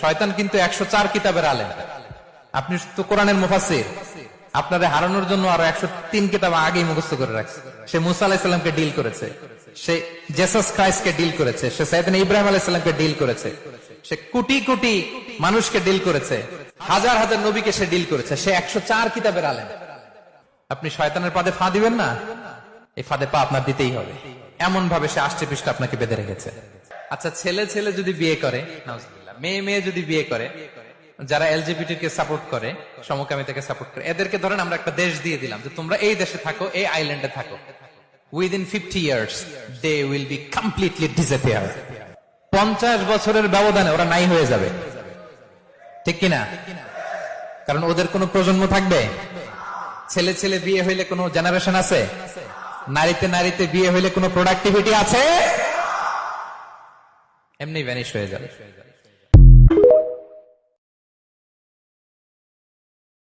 শয়তান কিন্তু 104 কিতাবের আলেম। আপনি তো কোরআনের মুফাসসির, আপনারে হারানোর জন্য আরো 103 কিতাব আগেই মুখস্থ করে রাখছে। সে মুসা আলাইহিস সালামকে ডিল করেছে, সে জেসাস ক্রাইস্টকে ডিল করেছে, সে সাইয়েদনা ইব্রাহিম আলাইহিস সালামকে ডিল করেছে, সে কোটি কোটি মানুষকে ডিল করেছে, হাজার হাজার নবীকে সে ডিল করেছে। সে 104 কিতাবের আলেম। আপনি শয়তানের পাদে ফা দিবেন না, এই ফাঁদে পা আপনার দিতেই হবে। এমন ভাবে সে আষ্টে পৃষ্ঠে আপনাকে বেঁধে রেখেছে। আচ্ছা, ছেলে ছেলে যদি বিয়ে করে, নাউজুবিল্লাহ, মেয়ে মেয়ে যদি বিয়ে করে, যারা এলজিবিটি কে সাপোর্ট করে, সমকামিতাকে সাপোর্ট করে, এদেরকে ধরেন আমরা একটা দেশ দিয়ে দিলাম যে তোমরা এই দেশে থাকো, এই আইল্যান্ডে থাকো। Within 50 years they will be completely disappear। 50 বছরের ব্যবধানে ওরা নাই হয়ে যাবে, ঠিক কিনা? কারণ ওদের কোনো প্রজন্ম থাকবে? ছেলে ছেলে বিয়ে হইলে কোনো জেনারেশন আছে? নারীতে নারীতে বিয়ে হইলে কোনো প্রোডাক্টিভিটি আছে? এমনি ভ্যানিশ হয়ে যাবে।